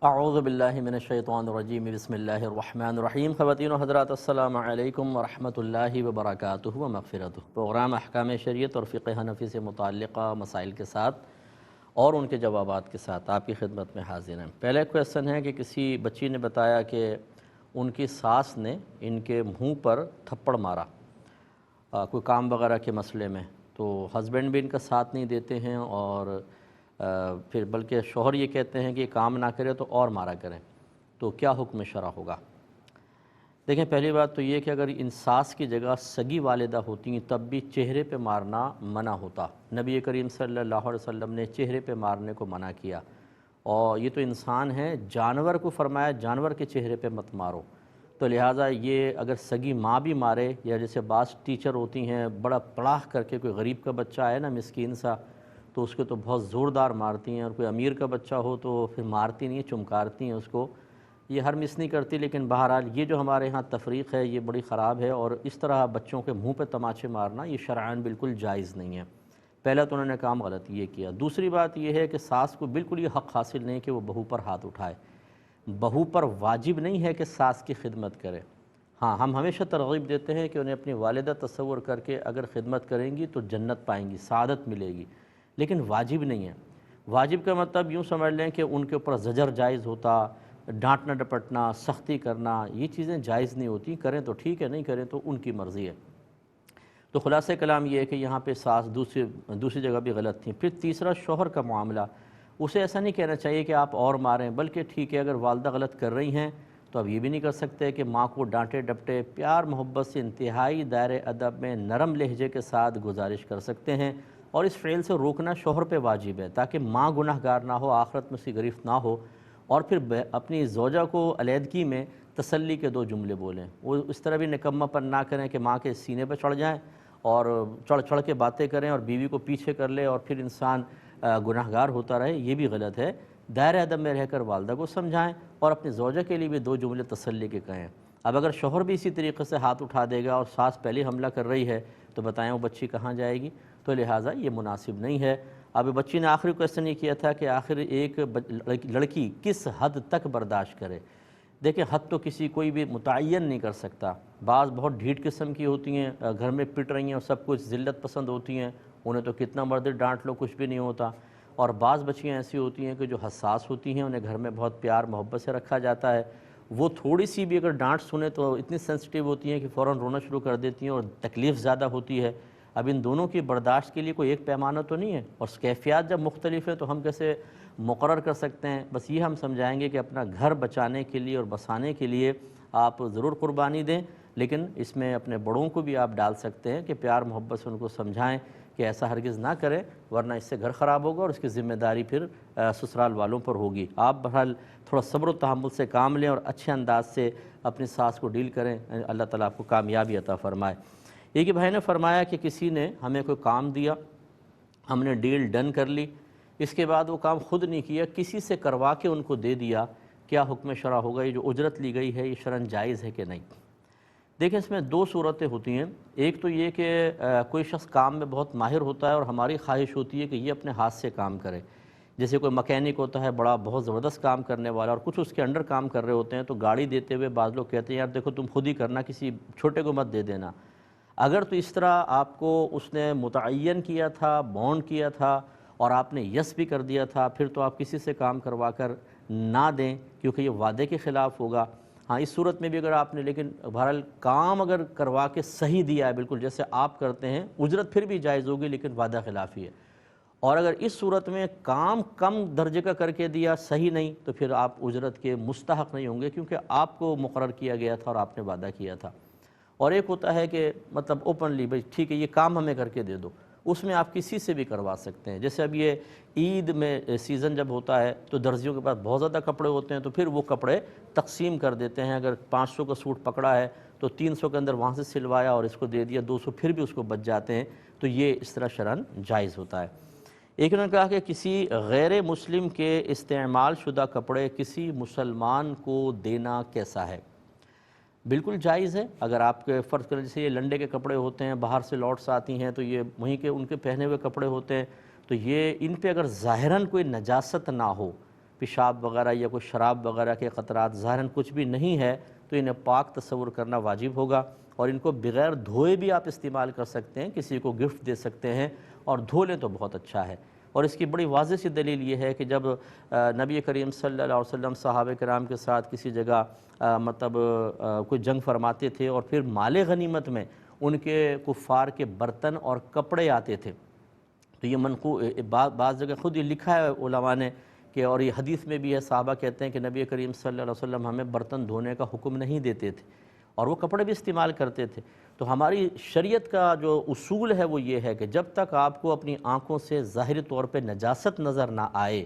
اعوذ باللہ من الشیطان الرجیم بسم اللہ الرحمن الرحیم۔ خواتین و حضرات، السلام علیکم ورحمۃ اللہ وبرکاتہ و مغفرتہ۔ پروگرام احکام شریعت اور فقہ حنفی سے متعلقہ مسائل کے ساتھ اور ان کے جوابات کے ساتھ آپ کی خدمت میں حاضر ہیں۔ پہلے کویسچن ہے کہ کسی بچی نے بتایا کہ ان کی ساس نے ان کے منہ پر تھپڑ مارا کوئی کام وغیرہ کے مسئلے میں، تو ہسبینڈ بھی ان کا ساتھ نہیں دیتے ہیں اور پھر بلکہ شوہر یہ کہتے ہیں کہ یہ کام نہ کرے تو اور مارا کریں، تو کیا حکم شرع ہوگا؟ دیکھیں، پہلی بات تو یہ کہ اگر ان ساس کی جگہ سگی والدہ ہوتی ہیں تب بھی چہرے پہ مارنا منع ہوتا۔ نبی کریم صلی اللہ علیہ وسلم نے چہرے پہ مارنے کو منع کیا، اور یہ تو انسان ہے، جانور کو فرمایا جانور کے چہرے پہ مت مارو۔ تو لہٰذا یہ اگر سگی ماں بھی مارے، یا جیسے بعض ٹیچر ہوتی ہیں بڑا پڑاخ کر کے، کوئی غریب کا بچہ ہے نا مسکین سا، تو اس کو تو بہت زوردار مارتی ہیں، اور کوئی امیر کا بچہ ہو تو پھر مارتی نہیں، چمکارتی ہیں اس کو۔ یہ ہر مس نہیں کرتی، لیکن بہرحال یہ جو ہمارے ہاں تفریق ہے یہ بڑی خراب ہے، اور اس طرح بچوں کے منہ پہ تماچے مارنا یہ شرعاً بالکل جائز نہیں ہے۔ پہلا تو انہوں نے کام غلط یہ کیا۔ دوسری بات یہ ہے کہ ساس کو بالکل یہ حق حاصل نہیں کہ وہ بہو پر ہاتھ اٹھائے۔ بہو پر واجب نہیں ہے کہ ساس کی خدمت کرے۔ ہاں، ہم ہمیشہ ترغیب دیتے ہیں کہ انہیں اپنی والدہ تصور کر کے اگر خدمت کریں گی تو جنت پائیں گی، سعادت ملے گی، لیکن واجب نہیں ہے۔ واجب کا مطلب یوں سمجھ لیں کہ ان کے اوپر زجر جائز ہوتا، ڈانٹنا ڈپٹنا، سختی کرنا، یہ چیزیں جائز نہیں ہوتی۔ کریں تو ٹھیک ہے، نہیں کریں تو ان کی مرضی ہے۔ تو خلاصہ کلام یہ ہے کہ یہاں پہ ساس دوسری جگہ بھی غلط تھیں۔ پھر تیسرا، شوہر کا معاملہ، اسے ایسا نہیں کہنا چاہیے کہ آپ اور ماریں، بلکہ ٹھیک ہے اگر والدہ غلط کر رہی ہیں تو اب یہ بھی نہیں کر سکتے کہ ماں کو ڈانٹے ڈپٹے، پیار محبت سے انتہائی دائرے ادب میں نرم لہجے کے ساتھ گزارش کر سکتے ہیں، اور اس فعل سے روکنا شوہر پہ واجب ہے تاکہ ماں گناہ گار نہ ہو، آخرت میں اس کی گرفت نہ ہو، اور پھر اپنی زوجہ کو علیحدگی میں تسلی کے دو جملے بولیں۔ وہ اس طرح بھی نکمہ پن نہ کریں کہ ماں کے سینے پہ چڑھ جائیں اور چڑھ چڑھ کے باتیں کریں اور بیوی کو پیچھے کر لے اور پھر انسان گناہ گار ہوتا رہے، یہ بھی غلط ہے۔ دائرہ ادب میں رہ کر والدہ کو سمجھائیں اور اپنی زوجہ کے لیے بھی دو جملے تسلی کے کہیں۔ اب اگر شوہر بھی اسی طریقے سے ہاتھ اٹھا دے گا اور ساس پہلے حملہ کر رہی ہے تو بتائیں وہ بچی کہاں جائے گی؟ تو لہٰذا یہ مناسب نہیں ہے۔ اب بچی نے آخری کویسچن یہ کیا تھا کہ آخر ایک لڑکی کس حد تک برداشت کرے۔ دیکھیں، حد تو کوئی بھی متعین نہیں کر سکتا۔ بعض بہت ڈھیٹ قسم کی ہوتی ہیں، گھر میں پٹ رہی ہیں اور سب کچھ ذلت پسند ہوتی ہیں، انہیں تو کتنا مرضی ڈانٹ لو کچھ بھی نہیں ہوتا۔ اور بعض بچیاں ایسی ہوتی ہیں کہ جو حساس ہوتی ہیں، انہیں گھر میں بہت پیار محبت سے رکھا جاتا ہے، وہ تھوڑی سی بھی اگر ڈانٹ سنیں تو اتنی سینسٹیو ہوتی ہیں کہ فوراً رونا شروع کر دیتی ہیں اور تکلیف زیادہ ہوتی ہے۔ اب ان دونوں کی برداشت کے لیے کوئی ایک پیمانہ تو نہیں ہے، اور کیفیات جب مختلف ہیں تو ہم کیسے مقرر کر سکتے ہیں؟ بس یہ ہم سمجھائیں گے کہ اپنا گھر بچانے کے لیے اور بسانے کے لیے آپ ضرور قربانی دیں، لیکن اس میں اپنے بڑوں کو بھی آپ ڈال سکتے ہیں کہ پیار محبت سے ان کو سمجھائیں کہ ایسا ہرگز نہ کریں، ورنہ اس سے گھر خراب ہوگا اور اس کی ذمہ داری پھر سسرال والوں پر ہوگی۔ آپ بہرحال تھوڑا صبر و تحمل سے کام لیں اور اچھے انداز سے اپنی ساس کو ڈیل کریں، اللہ تعالیٰ آپ کو کامیابی عطا فرمائے۔ ایک ہی بھائی نے فرمایا کہ کسی نے ہمیں کوئی کام دیا، ہم نے ڈیل ڈن کر لی، اس کے بعد وہ کام خود نہیں کیا، کسی سے کروا کے ان کو دے دیا، کیا حکم شرع ہوگا؟ یہ جو اجرت لی گئی ہے یہ شرعاً جائز ہے کہ نہیں؟ دیکھیں، اس میں دو صورتیں ہوتی ہیں۔ ایک تو یہ کہ کوئی شخص کام میں بہت ماہر ہوتا ہے اور ہماری خواہش ہوتی ہے کہ یہ اپنے ہاتھ سے کام کرے، جیسے کوئی مکینک ہوتا ہے بڑا بہت زبردست کام کرنے والا، اور کچھ اس کے انڈر کام کر رہے ہوتے ہیں، تو گاڑی دیتے ہوئے بعض لوگ کہتے ہیں یار دیکھو تم خود ہی کرنا، کسی چھوٹے کو مت دے دینا۔ اگر تو اس طرح آپ کو اس نے متعین کیا تھا، بونڈ کیا تھا، اور آپ نے یس بھی کر دیا تھا، پھر تو آپ کسی سے کام کروا کر نہ دیں، کیونکہ یہ وعدے کے خلاف ہوگا۔ ہاں، اس صورت میں بھی اگر آپ نے لیکن بہرحال کام اگر کروا کے صحیح دیا ہے، بالکل جیسے آپ کرتے ہیں، اجرت پھر بھی جائز ہوگی لیکن وعدہ خلافی ہے۔ اور اگر اس صورت میں کام کم درجے کا کر کے دیا، صحیح نہیں، تو پھر آپ اجرت کے مستحق نہیں ہوں گے، کیونکہ آپ کو مقرر کیا گیا تھا اور آپ نے وعدہ کیا تھا۔ اور ایک ہوتا ہے کہ مطلب اوپنلی بھائی ٹھیک ہے یہ کام ہمیں کر کے دے دو، اس میں آپ کسی سے بھی کروا سکتے ہیں۔ جیسے اب یہ عید میں سیزن جب ہوتا ہے تو درزیوں کے پاس بہت زیادہ کپڑے ہوتے ہیں، تو پھر وہ کپڑے تقسیم کر دیتے ہیں۔ اگر 500 کا سوٹ پکڑا ہے تو 300 کے اندر وہاں سے سلوایا اور اس کو دے دیا، 200 پھر بھی اس کو بچ جاتے ہیں، تو یہ اس طرح شرعاً جائز ہوتا ہے۔ ایک نے کہا کہ کسی غیر مسلم کے استعمال شدہ کپڑے کسی مسلمان کو دینا کیسا ہے؟ بالکل جائز ہے۔ اگر آپ کے فرض کریں جیسے یہ لنڈے کے کپڑے ہوتے ہیں، باہر سے لوٹس آتی ہیں تو یہ وہیں کے ان کے پہنے ہوئے کپڑے ہوتے ہیں، تو یہ ان پہ اگر ظاہراً کوئی نجاست نہ ہو، پیشاب وغیرہ یا کوئی شراب وغیرہ کے قطرات ظاہراً کچھ بھی نہیں ہے تو انہیں پاک تصور کرنا واجب ہوگا، اور ان کو بغیر دھوئے بھی آپ استعمال کر سکتے ہیں، کسی کو گفٹ دے سکتے ہیں، اور دھو لیں تو بہت اچھا ہے۔ اور اس کی بڑی واضح سی دلیل یہ ہے کہ جب نبی کریم صلی اللہ علیہ وسلم صحابہ کرام کے ساتھ کسی جگہ کوئی جنگ فرماتے تھے اور پھر مال غنیمت میں ان کے کفار کے برتن اور کپڑے آتے تھے، تو یہ بعض جگہ خود یہ لکھا ہے علماء نے کہ، اور یہ حدیث میں بھی ہے، صحابہ کہتے ہیں کہ نبی کریم صلی اللہ علیہ وسلم ہمیں برتن دھونے کا حکم نہیں دیتے تھے اور وہ کپڑے بھی استعمال کرتے تھے۔ تو ہماری شریعت کا جو اصول ہے وہ یہ ہے کہ جب تک آپ کو اپنی آنکھوں سے ظاہری طور پہ نجاست نظر نہ آئے،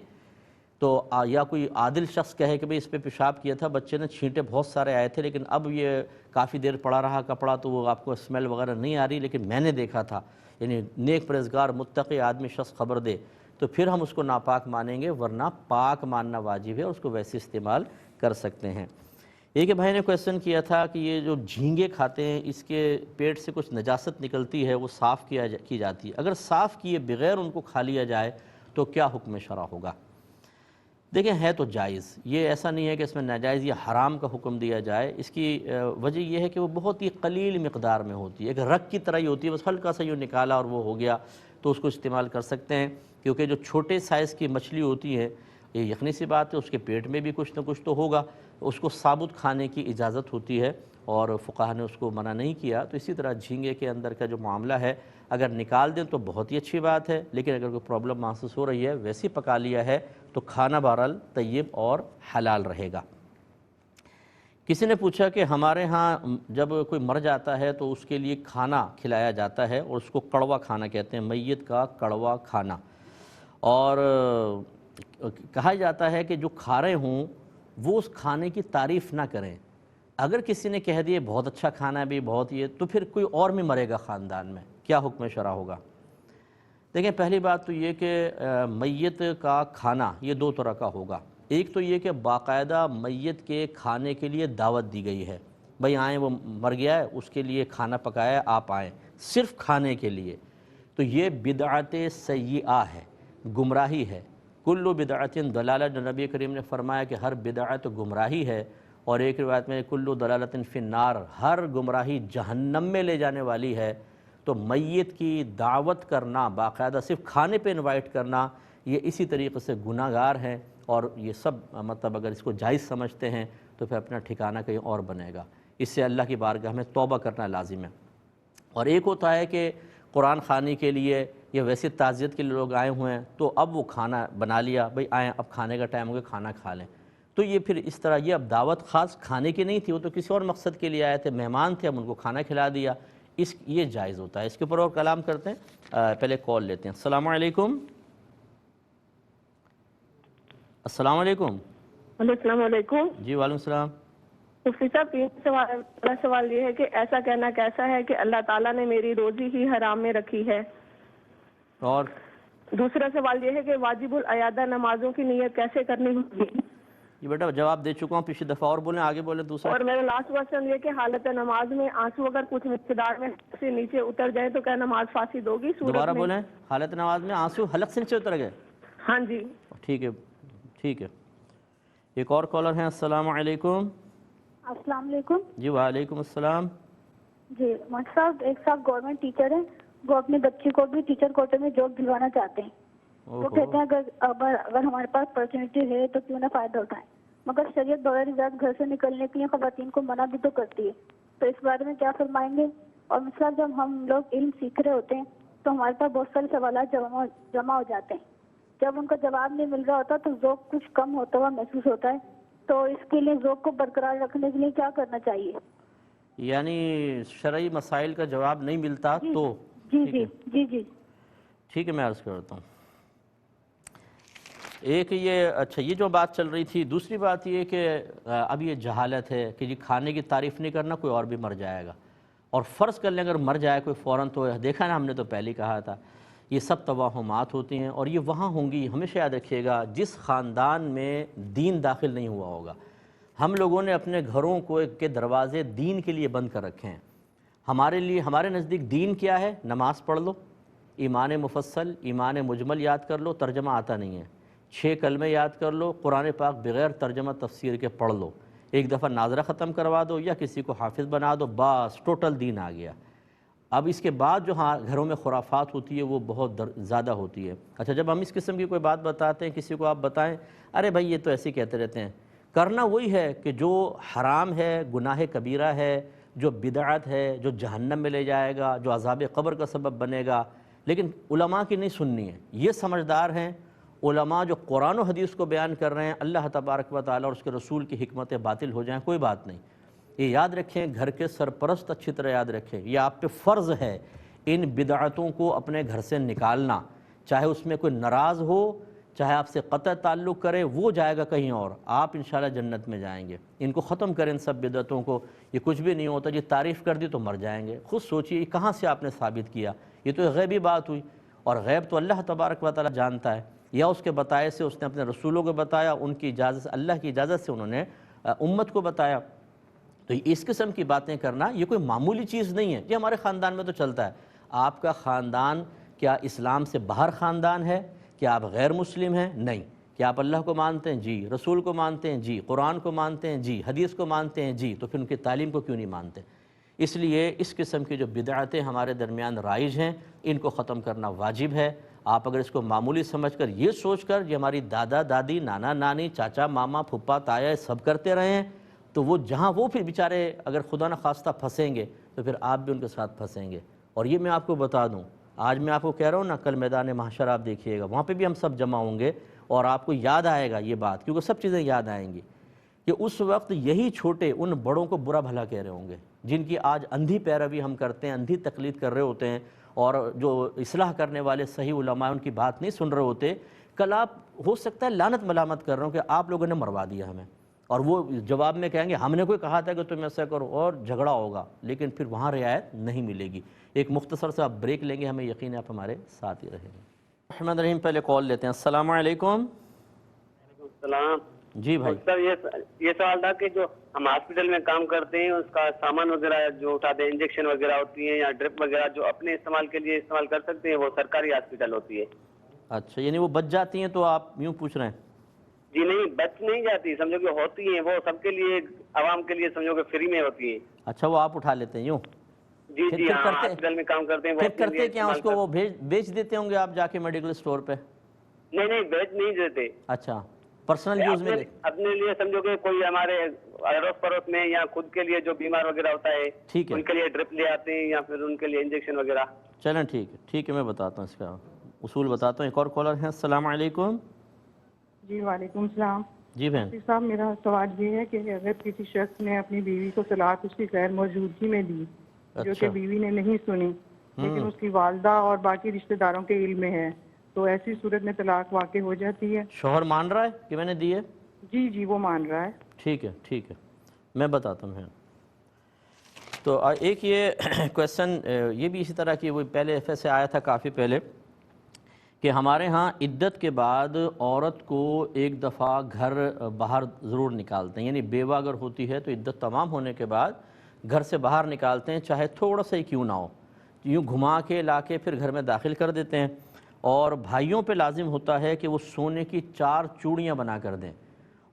تو یا کوئی عادل شخص کہے کہ بھئی اس پہ پیشاب کیا تھا بچے نے، چھینٹے بہت سارے آئے تھے لیکن اب یہ کافی دیر پڑا رہا کپڑا تو وہ آپ کو اسمیل وغیرہ نہیں آ رہی، لیکن میں نے دیکھا تھا، یعنی نیک پرہیزگار متقی آدمی شخص خبر دے، تو پھر ہم اس کو ناپاک مانیں گے، ورنہ پاک ماننا واجب ہے، اس کو ویسے استعمال کر سکتے ہیں۔ ایک بھائی نے کویسچن کیا تھا کہ یہ جو جھینگے کھاتے ہیں اس کے پیٹ سے کچھ نجاست نکلتی ہے، وہ صاف کی جاتی ہے، اگر صاف کیے بغیر ان کو کھا لیا جائے تو کیا حکم شرع ہوگا؟ دیکھیں ہے تو جائز، یہ ایسا نہیں ہے کہ اس میں ناجائز یا حرام کا حکم دیا جائے، اس کی وجہ یہ ہے کہ وہ بہت ہی قلیل مقدار میں ہوتی ہے، ایک رگ کی طرح ہی ہوتی ہے، بس ہلکا سا یوں نکالا اور وہ ہو گیا تو اس کو استعمال کر سکتے ہیں، کیونکہ جو چھوٹے سائز کی مچھلی ہوتی ہے یہ یقینی سی بات ہے اس کے پیٹ میں بھی کچھ نہ کچھ تو ہوگا، اس کو ثابت کھانے کی اجازت ہوتی ہے اور فقہا نے اس کو منع نہیں کیا۔ تو اسی طرح جھینگے کے اندر کا جو معاملہ ہے اگر نکال دیں تو بہت ہی اچھی بات ہے، لیکن اگر کوئی پرابلم محسوس ہو رہی ہے ویسے پکا لیا ہے تو کھانا بہرحال طیب اور حلال رہے گا۔ کسی نے پوچھا کہ ہمارے ہاں جب کوئی مر جاتا ہے تو اس کے لیے کھانا کھلایا جاتا ہے اور اس کو کڑوا کھانا کہتے ہیں، میت کا کڑوا کھانا، اور کہا جاتا ہے کہ جو کھا رہے ہوں وہ اس کھانے کی تعریف نہ کریں، اگر کسی نے کہہ دیے بہت اچھا کھانا ہے بھی بہت یہ، تو پھر کوئی اور بھی مرے گا خاندان میں، کیا حکم شرع ہوگا؟ دیکھیں پہلی بات تو یہ کہ میت کا کھانا یہ دو طرح کا ہوگا، ایک تو یہ کہ باقاعدہ میت کے کھانے کے لیے دعوت دی گئی ہے، بھئی آئیں وہ مر گیا ہے اس کے لیے کھانا پکایا ہے آپ آئیں، صرف کھانے کے لیے، تو یہ بدعت سیئہ ہے، گمراہی ہے، کل بدعت ضلالہ، جو نبی کریم نے فرمایا کہ ہر بدعت گمراہی ہے، اور ایک روایت میں کل ضلالۃ فی النار، ہر گمراہی جہنم میں لے جانے والی ہے۔ تو میت کی دعوت کرنا، باقاعدہ صرف کھانے پہ انوائٹ کرنا، یہ اسی طریقے سے گناہ گار ہیں، اور یہ سب مطلب اگر اس کو جائز سمجھتے ہیں تو پھر اپنا ٹھکانہ کہیں اور بنے گا، اس سے اللہ کی بارگاہ میں توبہ کرنا لازم ہے۔ اور ایک ہوتا ہے کہ قرآن خوانی کے لیے یا ویسے تعزیت کے لیے لوگ آئے ہوئے ہیں تو اب وہ کھانا بنا لیا، بھئی آئیں اب کھانے کا ٹائم ہو گیا کھانا کھا لیں، تو یہ پھر اس طرح، یہ اب دعوت خاص کھانے کی نہیں تھی، وہ تو کسی اور مقصد کے لیے آئے تھے، مہمان تھے، اب ان کو کھانا کھلا دیا، یہ جائز ہوتا ہے۔ اس کے اوپر اور کلام کرتے ہیں، پہلے کال لیتے ہیں۔ السلام علیکم۔ السلام علیکم۔ السلام علیکم۔ جی وعلیکم السلام۔ مفتی صاحب پہلا سوال یہ ہے کہ ایسا کہنا کیسا ہے کہ اللہ تعالیٰ نے میری روزی ہی حرام میں رکھی ہے؟ اور دوسرا سوال یہ ہے کہ واجب العیادہ نمازوں کی نیت کیسے کرنی ہوگی؟ یہ بیٹا جواب دے چکا ہوں، پچھلی دفعہ اور بولیں، آگے بولیں دوسرا۔ اور میرا لاسٹ کوشچن یہ کہ حالت نماز میں آنسو اگر کچھ مقدار میں سے نیچے اتر جائے تو کیا نماز فاسد ہوگی؟ دوبارہ بولیں، حالت نماز میں آنسو حلق سے نیچے اتر گئے؟ ہاں جی ٹھیک ہے ٹھیک ہے۔ ایک اور کالر ہیں۔ السلام علیکم۔ السلام علیکم۔ جی وعلیکم السلام۔ جی مفتی صاحب، ایک صاحب گورنمنٹ ٹیچر ہیں، وہ اپنے بچے کو بھی ٹیچر کوٹے میں جاب دلوانا چاہتے ہیں، وہ کہتے ہیں اگر ہمارے پاس اپرچونیٹی ہے تو کیوں نہ فائدہ اٹھائیں، مگر شریعت بغیر اجازت گھر سے نکلنے کے لیے خواتین کو منع بھی تو کرتی ہے، تو اس بارے میں کیا فرمائیں گے؟ اور مثلا جب ہم لوگ علم سیکھ رہے ہوتے ہیں تو ہمارے پاس بہت سارے سوالات جمع ہو جاتے ہیں، جب ان کا جواب نہیں مل رہا ہوتا تو ذوق کچھ کم ہوتا ہوا محسوس ہوتا ہے، تو اس کے لیے ذوق کو برقرار رکھنے کے لیے کیا کرنا چاہیے؟ یعنی شرعی مسائل کا جواب نہیں ملتا تو جی جی جی جی ٹھیک ہے، میں عرض کرتا ہوں۔ ایک یہ اچھا یہ جو بات چل رہی تھی، دوسری بات یہ کہ اب یہ جہالت ہے کہ جی کھانے کی تعریف نہیں کرنا، کوئی اور بھی مر جائے گا، اور فرض کر لیں اگر مر جائے کوئی فوراً، تو دیکھا نا ہم نے تو پہلے ہی کہا تھا یہ سب توہمات ہوتی ہیں، اور یہ وہاں ہوں گی، ہمیشہ یاد رکھیے گا جس خاندان میں دین داخل نہیں ہوا ہوگا۔ ہم لوگوں نے اپنے گھروں کے دروازے دین کے لیے بند کر رکھے ہیں۔ ہمارے نزدیک دین کیا ہے؟ نماز پڑھ لو، ایمان مفصل، ایمان مجمل یاد کر لو، ترجمہ آتا نہیں ہے، 6 کلمے یاد کر لو، قرآن پاک بغیر ترجمہ تفسیر کے پڑھ لو، ایک دفعہ ناظرہ ختم کروا دو یا کسی کو حافظ بنا دو، بس ٹوٹل دین آ گیا۔ اب اس کے بعد جو گھروں میں خرافات ہوتی ہے وہ بہت زیادہ ہوتی ہے۔ اچھا، جب ہم اس قسم کی کوئی بات بتاتے ہیں، کسی کو آپ بتائیں، ارے بھائی یہ تو ایسے ہی کہتے رہتے ہیں، کرنا وہی ہے کہ جو حرام ہے، گناہ کبیرہ ہے، جو بدعت ہے، جو جہنم میں لے جائے گا، جو عذاب قبر کا سبب بنے گا، لیکن علماء کی نہیں سننی ہے۔ یہ سمجھدار ہیں علماء جو قرآن و حدیث کو بیان کر رہے ہیں، اللہ تبارک و تعالیٰ اور اس کے رسول کی حکمتیں باطل ہو جائیں کوئی بات نہیں۔ یہ یاد رکھیں، گھر کے سرپرست اچھی طرح یاد رکھیں، یہ آپ پہ فرض ہے ان بدعتوں کو اپنے گھر سے نکالنا، چاہے اس میں کوئی ناراض ہو، چاہے آپ سے قطع تعلق کرے، وہ جائے گا کہیں اور، آپ انشاءاللہ جنت میں جائیں گے۔ ان کو ختم کریں، ان سب بدعتوں کو، یہ کچھ بھی نہیں ہوتا، یہ تعریف کر دی تو مر جائیں گے۔ خود سوچئے یہ کہاں سے آپ نے ثابت کیا؟ یہ تو ایک غیبی بات ہوئی، اور غیب تو اللہ تبارک و تعالیٰ جانتا ہے، یا اس کے بتائے سے اس نے اپنے رسولوں کو بتایا، ان کی اجازت سے، اللہ کی اجازت سے انہوں نے امت کو بتایا۔ تو اس قسم کی باتیں کرنا یہ کوئی معمولی چیز نہیں ہے، یہ ہمارے خاندان میں تو چلتا ہے۔ آپ کا خاندان کیا اسلام سے باہر خاندان ہے؟ کیا آپ غیر مسلم ہیں؟ نہیں۔ کیا آپ اللہ کو مانتے ہیں؟ جی۔ رسول کو مانتے ہیں؟ جی۔ قرآن کو مانتے ہیں؟ جی۔ حدیث کو مانتے ہیں؟ جی۔ تو پھر ان کی تعلیم کو کیوں نہیں مانتے؟ اس لیے اس قسم کی جو بدعتیں ہمارے درمیان رائج ہیں، ان کو ختم کرنا واجب ہے۔ آپ اگر اس کو معمولی سمجھ کر، یہ سوچ کر یہ ہماری دادا دادی، نانا نانی، چاچا ماما، پھپھا تایا سب کرتے رہے ہیں، تو وہ جہاں وہ پھر بیچارے اگر خدا نخواستہ پھنسیں گے تو پھر آپ بھی ان کے ساتھ پھنسیں گے۔ اور یہ میں آپ کو بتا دوں، آج میں آپ کو کہہ رہا ہوں نا، کل میدان محشر آپ دیکھیے گا، وہاں پہ بھی ہم سب جمع ہوں گے، اور آپ کو یاد آئے گا یہ بات، کیونکہ سب چیزیں یاد آئیں گی کہ اس وقت یہی چھوٹے ان بڑوں کو برا بھلا کہہ رہے ہوں گے، جن کی آج اندھی پیروی ہم کرتے ہیں، اندھی تقلید کر رہے ہوتے ہیں، اور جو اصلاح کرنے والے صحیح علماء ان کی بات نہیں سن رہے ہوتے۔ کل آپ ہو سکتا ہے لعنت ملامت کر رہے ہوں کہ آپ لوگوں نے مروا دیا ہمیں، اور وہ جواب میں کہیں گے ہم نے کوئی کہا تھا کہ تم ایسا کرو، اور جھگڑا ہوگا، لیکن پھر وہاں رعایت نہیں ملے گی۔ ایک مختصر سے آپ بریک لیں گے، ہمیں یقین ہے آپ ہمارے ساتھ ہی رہیں گے۔ الرحمن الرحیم، پہلے کال لیتے ہیں۔ السلام علیکم۔ السلام جی بھائی۔ سر، یہ سوال تھا کہ جو ہم ہاسپٹل میں کام کرتے ہیں، اس کا سامان وغیرہ جو اٹھاتے ہیں، انجیکشن وغیرہ ہوتی ہیں یا ڈرپ وغیرہ، جو اپنے استعمال کے لیے استعمال کر سکتے ہیں، وہ سرکاری ہاسپٹل ہوتی ہے؟ اچھا، یعنی وہ بچ جاتی ہیں تو آپ یوں پوچھ رہے ہیں؟ جی نہیں، بچ نہیں جاتی، سمجھو کہ ہوتی ہیں، وہ سب کے لیے، عوام کے لیے سمجھو کہ فری میں ہوتی ہیں۔ اچھا، وہ آپ اٹھا لیتے ہیں یوں؟ جی جی ہاں، ہاسپٹل میں کام کرتے ہیں، وہ پھر اپنے کرتے لیے کیا اس کو؟ وہ بیچ دیتے ہوں گے آپ جا کے میڈیکل اسٹور پہ؟ نہیں، بیچ نہیں دیتے۔ اچھا، پرسنل یوز میں اپنے لیے سمجھو کہ کوئی ہمارے اڑوس پڑوس میں یا خود کے لیے جو بیمار وغیرہ ہوتا ہے، ٹھیک ہے، ان کے لیے ڈرپ لے آتے ہیں یا پھر ان کے لیے انجیکشن وغیرہ۔ چلیں ٹھیک ہے، میں بتاتا ہوں اس کا اصول بتاتا ہوں۔ ایک اور کالر ہیں۔ السلام علیکم۔ جی وعلیکم السلام۔ جی بہن۔ مفتی صاحب، میرا سوال یہ ہے کہ اگر کسی شخص نے اپنی بیوی کو طلاق اس کی غیر موجودگی میں دی، جو کہ بیوی نے نہیں سنی، لیکن اس کی والدہ اور باقی رشتہ داروں کے علم میں ہے، تو ایسی صورت میں طلاق واقع ہو جاتی ہے؟ شوہر مان رہا ہے کہ میں نے دی ہے؟ جی وہ مان رہا ہے۔ ٹھیک ہے، میں بتاتا ہوں۔ تو ایک یہ کویسچن یہ بھی اسی طرح کی، وہ پہلے ایسے آیا تھا کافی پہلے، کہ ہمارے ہاں عدت کے بعد عورت کو ایک دفعہ گھر باہر ضرور نکالتے ہیں، یعنی بیوہ اگر ہوتی ہے تو عدت تمام ہونے کے بعد گھر سے باہر نکالتے ہیں، چاہے تھوڑا سا ہی کیوں نہ ہو، یوں گھما کے لا کے پھر گھر میں داخل کر دیتے ہیں۔ اور بھائیوں پہ لازم ہوتا ہے کہ وہ سونے کی 4 چوڑیاں بنا کر دیں،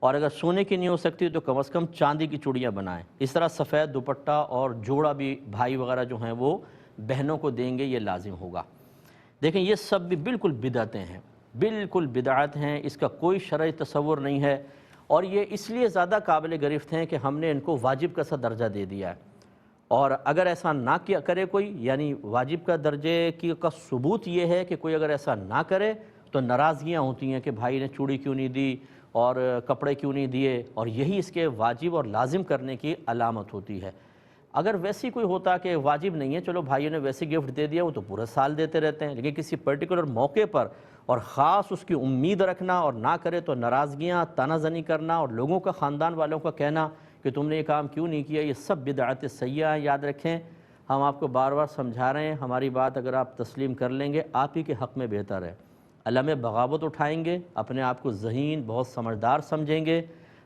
اور اگر سونے کی نہیں ہو سکتی تو کم از کم چاندی کی چوڑیاں بنائیں۔ اس طرح سفید دوپٹہ اور جوڑا بھی بھائی وغیرہ جو ہیں وہ بہنوں کو دیں گے، یہ لازم ہوگا۔ دیکھیں یہ سب بھی بالکل بدعتیں ہیں، بالکل بدعت ہیں، اس کا کوئی شرعی تصور نہیں ہے، اور یہ اس لیے زیادہ قابل گرفت ہیں کہ ہم نے ان کو واجب کا سا درجہ دے دیا ہے۔ اور اگر ایسا نہ کیا کرے کوئی، یعنی واجب کا درجے کا ثبوت یہ ہے کہ کوئی اگر ایسا نہ کرے تو ناراضگیاں ہوتی ہیں کہ بھائی نے چوڑی کیوں نہیں دی اور کپڑے کیوں نہیں دیے، اور یہی اس کے واجب اور لازم کرنے کی علامت ہوتی ہے۔ اگر ویسی کوئی ہوتا کہ واجب نہیں ہے، چلو بھائیوں نے ویسی گفٹ دے دیا، وہ تو پورا سال دیتے رہتے ہیں، لیکن کسی پرٹیکولر موقع پر اور خاص اس کی امید رکھنا اور نہ کرے تو ناراضگیاں، تانا زنی کرنا اور لوگوں کا، خاندان والوں کا کہنا کہ تم نے یہ کام کیوں نہیں کیا، یہ سب بدعت سیئہ ہیں۔ یاد رکھیں، ہم آپ کو بار بار سمجھا رہے ہیں، ہماری بات اگر آپ تسلیم کر لیں گے آپ ہی کے حق میں بہتر ہے۔ علم بغاوت اٹھائیں گے، اپنے آپ کو ذہین، بہت سمجھدار سمجھیں گے،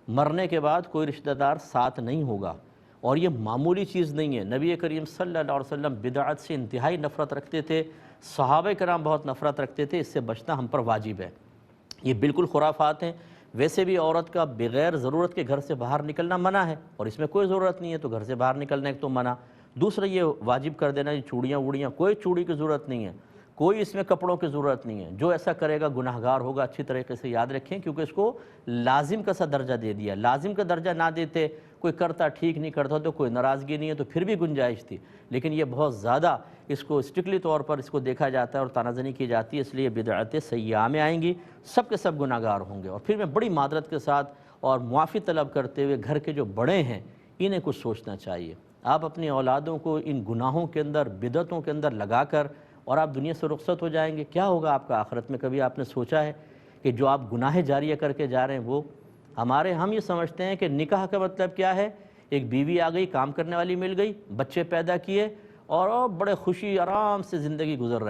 مرنے کے بعد کوئی رشتہ دار ساتھ نہیں ہوگا، اور یہ معمولی چیز نہیں ہے۔ نبی کریم صلی اللہ علیہ وسلم بدعت سے انتہائی نفرت رکھتے تھے، صحابہ کرام بہت نفرت رکھتے تھے، اس سے بچنا ہم پر واجب ہے۔ یہ بالکل خرافات ہیں۔ ویسے بھی عورت کا بغیر ضرورت کے گھر سے باہر نکلنا منع ہے، اور اس میں کوئی ضرورت نہیں ہے تو گھر سے باہر نکلنے تو منع۔ دوسرا یہ واجب کر دینا یہ چوڑیاں ووڑیاں، کوئی چوڑی کی ضرورت نہیں ہے، کوئی اس میں کپڑوں کی ضرورت نہیں ہے۔ جو ایسا کرے گا گناہ گار ہوگا، اچھی طریقے سے یاد رکھیں، کیونکہ اس کو لازم کا سا درجہ دے دیا۔ لازم کا درجہ نہ دیتے، کوئی کرتا ٹھیک نہیں کرتا تو کوئی ناراضگی نہیں ہے تو پھر بھی گنجائش تھی، لیکن یہ بہت زیادہ اس کو اسٹرکٹلی طور پر اس کو دیکھا جاتا ہے اور تانہ-زنی کی جاتی ہے، اس لیے بدعتیں سیئہ میں آئیں گی، سب کے سب گناہ گار ہوں گے۔ اور پھر میں بڑی معذرت کے ساتھ اور معافی طلب کرتے ہوئے گھر کے جو بڑے ہیں انہیں کچھ سوچنا چاہیے۔ آپ اپنی اولادوں کو ان گناہوں کے اندر، بدعتوں کے اندر لگا کر اور آپ دنیا سے رخصت ہو جائیں گے، کیا ہوگا آپ کا آخرت میں؟ کبھی آپ نے سوچا ہے کہ جو آپ گناہ جاریہ کر کے جا رہے ہیں وہ ہم یہ سمجھتے ہیں کہ نکاح کا مطلب کیا ہے؟ ایک بیوی آ گئی، کام کرنے والی مل گئی، بچے پیدا کیے اور بڑے خوشی آرام سے زندگی گزر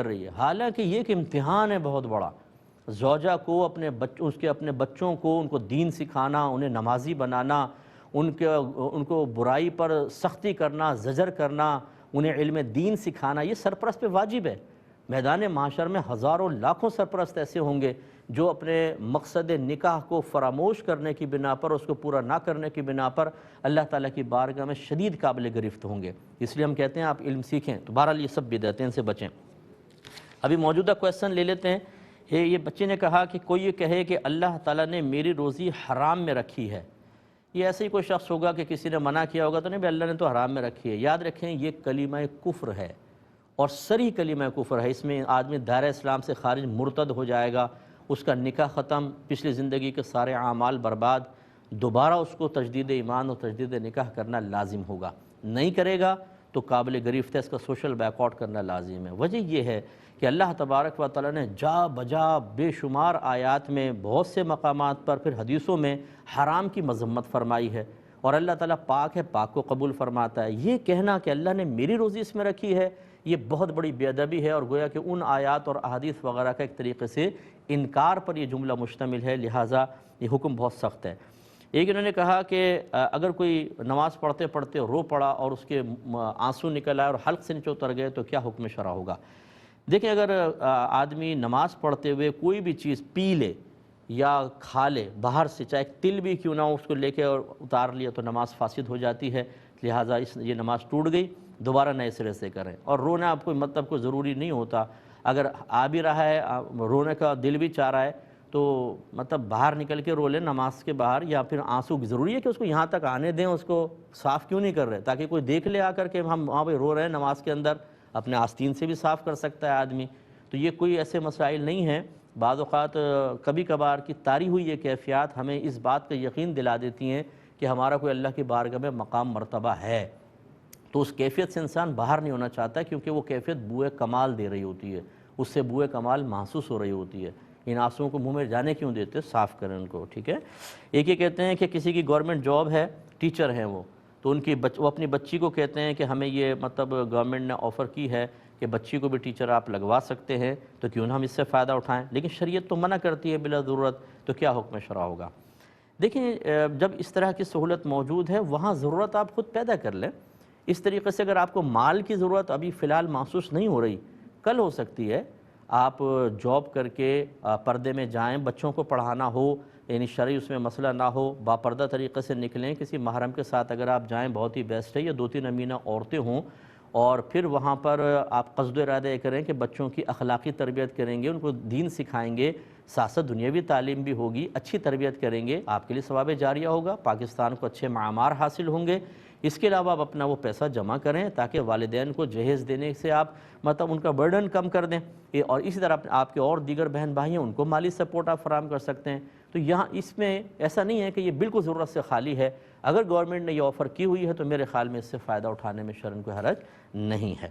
رہی ہے۔ حالانکہ یہ ایک امتحان ہے بہت بڑا۔ زوجہ کو اپنے بچوں کو ان کو دین سکھانا، انہیں نمازی بنانا، ان کو برائی پر سختی کرنا، زجر کرنا، انہیں علم دین سکھانا، یہ سرپرست پہ واجب ہے۔ میدان محشر میں ہزاروں لاکھوں سرپرست ایسے ہوں گے جو اپنے مقصد نکاح کو فراموش کرنے کی بنا پر، اس کو پورا نہ کرنے کی بنا پر اللہ تعالیٰ کی بارگاہ میں شدید قابل گرفت ہوں گے۔ اس لیے ہم کہتے ہیں آپ علم سیکھیں۔ تو بہرحال یہ سب بدعتیں سے بچیں۔ ابھی موجودہ کویسچن لے لیتے ہیں۔ یہ بچے نے کہا کہ کوئی یہ کہے کہ اللہ تعالیٰ نے میری روزی حرام میں رکھی ہے۔ یہ ایسے ہی کوئی شخص ہوگا کہ کسی نے منع کیا ہوگا تو نہیں، اللہ نے تو حرام میں رکھی ہے۔ یاد رکھیں یہ کلمہ کفر ہے اور صریح کلمہ کفر ہے۔ اس میں آدمی دائرہ اسلام سے خارج مرتد ہو جائے گا، اس کا نکاح ختم، پچھلی زندگی کے سارے اعمال برباد، دوبارہ اس کو تجدید ایمان اور تجدید نکاح کرنا لازم ہوگا۔ نہیں کرے گا تو قابل گرفت ہے، اس کا سوشل بیک آؤٹ کرنا لازم ہے۔ وجہ یہ ہے کہ اللہ تبارک و تعالیٰ نے جا بجا بے شمار آیات میں، بہت سے مقامات پر، پھر حدیثوں میں حرام کی مذمت فرمائی ہے، اور اللہ تعالیٰ پاک ہے، پاک کو قبول فرماتا ہے۔ یہ کہنا کہ اللہ نے میری روزی اس میں رکھی ہے، یہ بہت بڑی بے ادبی ہے، اور گویا کہ ان آیات اور احادیث وغیرہ کا ایک طریقے سے انکار پر یہ جملہ مشتمل ہے، لہٰذا یہ حکم بہت سخت ہے۔ ایک انہوں نے کہا کہ اگر کوئی نماز پڑھتے پڑھتے رو پڑا اور اس کے آنسو نکل آئے اور حلق سے نیچے اتر گئے تو کیا حکم شرع ہوگا؟ دیکھیں، اگر آدمی نماز پڑھتے ہوئے کوئی بھی چیز پی لے یا کھا لے باہر سے، چاہے تل بھی کیوں نہ ہو، اس کو لے کے اور اتار لیا تو نماز فاسد ہو جاتی ہے، لہٰذا یہ نماز ٹوٹ گئی، دوبارہ نئے سرے سے کریں۔ اور رونا آپ کو مطلب کوئی ضروری نہیں ہوتا، اگر آ بھی رہا ہے، رونے کا دل بھی چاہ رہا ہے تو مطلب باہر نکل کے رو لیں نماز کے باہر، یا پھر آنسو ضروری ہے کہ اس کو یہاں تک آنے دیں، اس کو صاف کیوں نہیں کر رہے تاکہ کوئی دیکھ لے آ کر کہ ہم وہاں پہ رو رہے ہیں نماز کے اندر؟ اپنے آستین سے بھی صاف کر سکتا ہے آدمی۔ تو یہ کوئی ایسے مسائل نہیں ہیں۔ بعض اوقات کبھی کبھار کی طاری ہوئی یہ کیفیات ہمیں اس بات کا یقین دلا دیتی ہیں کہ ہمارا کوئی اللہ کی بارگاہ میں مقام مرتبہ ہے، تو اس کیفیت سے انسان باہر نہیں ہونا چاہتا، کیونکہ وہ کیفیت بوئے کمال دے رہی ہوتی ہے، اس سے بوئے کمال محسوس ہو رہی ہوتی ہے۔ ان آنسوؤں کو منہ میں جانے کیوں دیتے؟ صاف کریں ان کو، ٹھیک ہے۔ ایک یہ کہتے ہیں کہ کسی کی گورنمنٹ جاب ہے، ٹیچر ہیں وہ، تو وہ اپنی بچی کو کہتے ہیں کہ ہمیں یہ مطلب گورنمنٹ نے آفر کی ہے کہ بچی کو بھی ٹیچر آپ لگوا سکتے ہیں، تو کیوں نہ ہم اس سے فائدہ اٹھائیں، لیکن شریعت تو منع کرتی ہے بلا ضرورت، تو کیا حکم شرع ہوگا؟ دیکھیں، جب اس طرح کی سہولت موجود ہے وہاں ضرورت آپ خود پیدا کر لیں۔ اس طریقے سے اگر آپ کو مال کی ضرورت ابھی فی الحال محسوس نہیں ہو رہی، کل ہو سکتی ہے، آپ جاب کر کے پردے میں جائیں، بچوں کو پڑھانا ہو، یعنی شرعی اس میں مسئلہ نہ ہو، باپردہ طریقے سے نکلیں، کسی محرم کے ساتھ اگر آپ جائیں بہت ہی بیسٹ ہے، یا 2-3 امینہ عورتیں ہوں، اور پھر وہاں پر آپ قصد و ارادہ کریں کہ بچوں کی اخلاقی تربیت کریں گے، ان کو دین سکھائیں گے، ساتھ ساتھ دنیاوی تعلیم بھی ہوگی، اچھی تربیت کریں گے، آپ کے لیے ثواب جاریہ ہوگا، پاکستان کو اچھے معمار حاصل ہوں گے۔ اس کے علاوہ آپ اپنا وہ پیسہ جمع کریں تاکہ والدین کو جہیز دینے سے آپ مطلب ان کا برڈن کم کر دیں، اور اسی طرح آپ کے اور دیگر بہن بھائی ہیں ان کو مالی سپورٹ آپ فراہم کر سکتے ہیں۔ تو یہاں اس میں ایسا نہیں ہے کہ یہ بالکل ضرورت سے خالی ہے، اگر گورنمنٹ نے یہ آفر کی ہوئی ہے تو میرے خیال میں اس سے فائدہ اٹھانے میں شرعاً کوئی حرج نہیں ہے۔